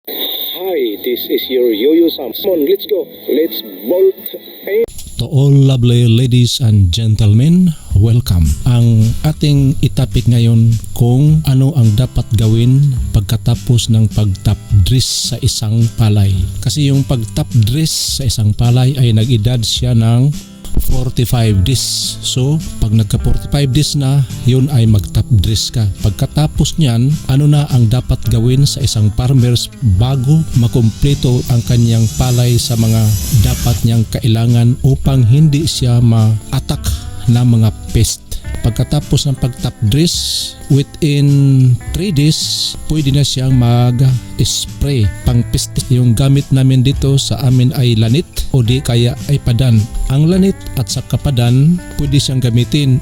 Hi, this is your Yo-Yo Sam. Come on, let's go. Let's bolt. To all lovely ladies and gentlemen, welcome. Ang ating itapik ngayon kung ano ang dapat gawin pagkatapos ng pag-top dress sa isang palay. Kasi yung pag-top dress sa isang palay ay nag-edad siya ng 45 days. So, pag nagka 45 days na, yun ay mag-top dress ka. Pagkatapos niyan, ano na ang dapat gawin sa isang farmers bago makumpleto ang kanyang palay sa mga dapat niyang kailangan upang hindi siya ma-attack na mga pest. Pagkatapos ng pag-top dress, within 3 days, pwede na siyang mag-spray pang pest. Yung gamit namin dito sa amin ay lanit o di kaya ay padan. Ang lanit at saka padan, pwede siyang gamitin.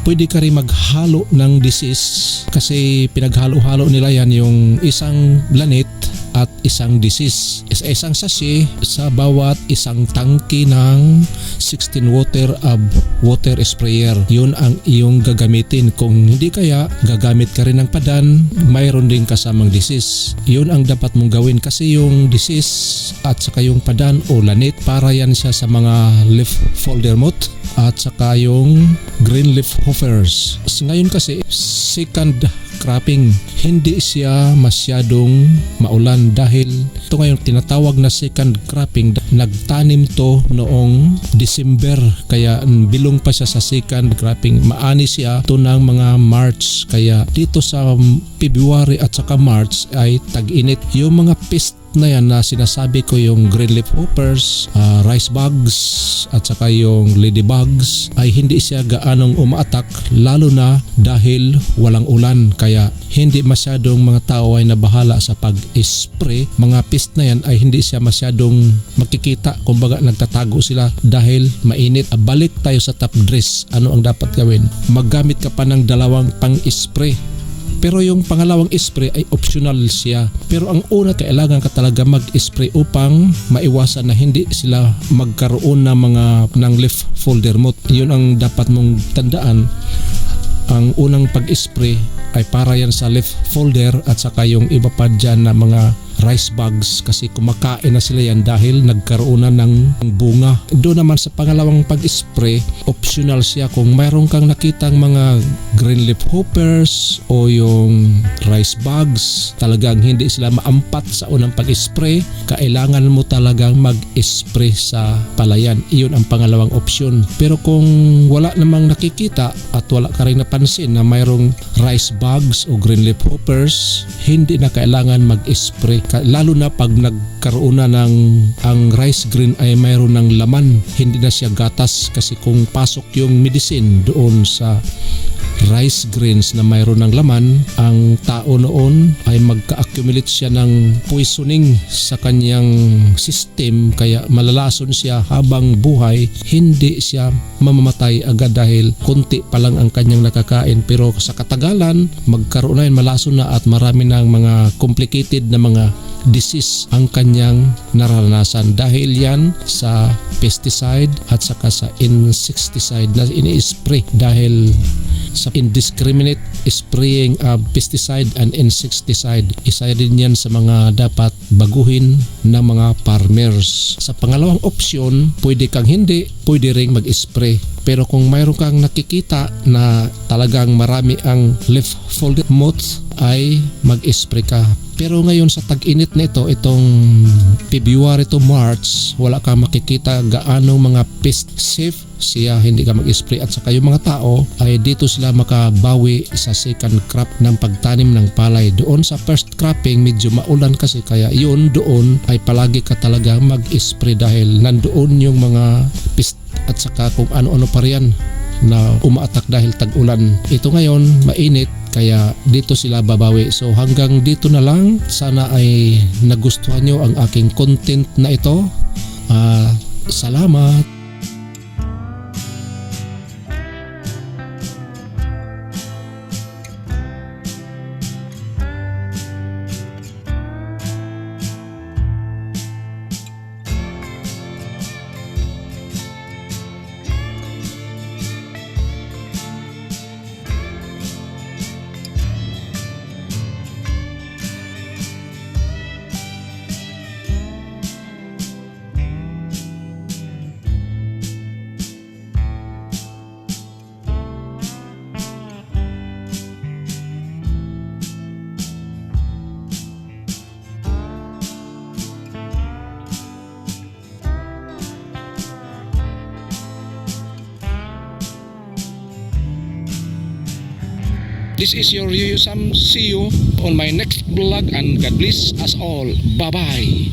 Pwede ka rin maghalo ng disease kasi pinaghalo-halo nila yan, yung isang lanit at isang disease. Isang sachet sa bawat isang tangke ng 16 water sprayer. Yun ang iyong gagamitin. Kung hindi kaya, gagamit ka rin ng padan, mayroon din kasamang disease. Yun ang dapat mong gawin kasi yung disease at saka yung padan o lanit, para yan siya sa mga leaf folder moth at saka yung green leaf hoppers. Ngayon kasi second cropping, hindi siya masyadong maulan dahil ito ngayon tinatawag na second cropping. Nagtanim to noong December kaya bilong pa siya sa second cropping. Maani siya to ng mga March, kaya dito sa February at saka March ay tag-init. Yung mga pest na yan na sinasabi ko, yung green leaf hoppers, rice bugs at saka yung ladybugs, ay hindi siya gaanong umaatak lalo na dahil walang ulan, kaya hindi masyadong mga tao ay nabahala sa pag-spray. Mga pest na yan ay hindi siya masyadong makikita, kumbaga nagtatago sila dahil mainit. Balik tayo sa top dress. Ano ang dapat gawin? Maggamit ka pa ng dalawang pang-spray. Pero yung pangalawang spray ay optional siya. Pero ang una, kailangan ka talaga mag-spray upang maiwasan na hindi sila magkaroon ng leaf folder moth. Yun ang dapat mong tandaan. Ang unang pag-spray ay para yan sa leaf folder at saka yung iba pa dyan na mga rice bugs kasi kumakain na sila yan dahil nagkaroon na ng bunga. Doon naman sa pangalawang pag-spray, optional siya. Kung mayroon kang nakitang mga green leaf hoppers o yung rice bugs, talagang hindi sila maampat sa unang pag-spray, kailangan mo talagang mag-spray sa palayan. Iyon ang pangalawang option. Pero kung wala namang nakikita at wala ka rin napansin na mayroong rice bugs o green leaf hoppers, hindi na kailangan mag-spray. Lalo na pag nagkaroon na ang rice green ay mayroon ng laman, hindi na siya gatas, kasi kung pasok yung medicine doon sa rice greens na mayroon ng laman, ang tao noon ay magka-accumulate siya ng poisoning sa kanyang system, kaya malalason siya habang buhay. Hindi siya mamamatay agad dahil konti pa lang ang kanyang nakakain, pero sa katagalan magkaroon na yun, malason na at marami ng mga complicated na mga disease ang kanyang naranasan dahil yan sa pesticide at saka sa insecticide na ini-spray. Dahil sa indiscriminate spraying of pesticide and insecticide, isa din yan sa mga dapat baguhin ng mga farmers. Sa pangalawang option, pwede kang hindi, pwede ring mag-spray. Pero kung mayroon kang nakikita na talagang marami ang leaf folder moth, ay mag-spray ka. Pero ngayon sa tag-init na ito, itong February to March, wala kang makikita gaano mga pest safe siya, hindi ka mag-spray. At saka yung mga tao ay dito sila makabawi sa second crop ng pagtanim ng palay. Doon sa first cropping medyo maulan kasi, kaya yun doon ay palagi ka talaga mag-spray dahil nandoon yung mga pest at saka kung ano-ano pa riyan na umaatak dahil tag-ulan. Ito ngayon mainit, kaya dito sila babawi. So hanggang dito na lang. Sana ay nagustuhan nyo ang aking content na ito. Salamat. This is your Yoyo Sam. See you on my next vlog and God bless us all. Bye-bye.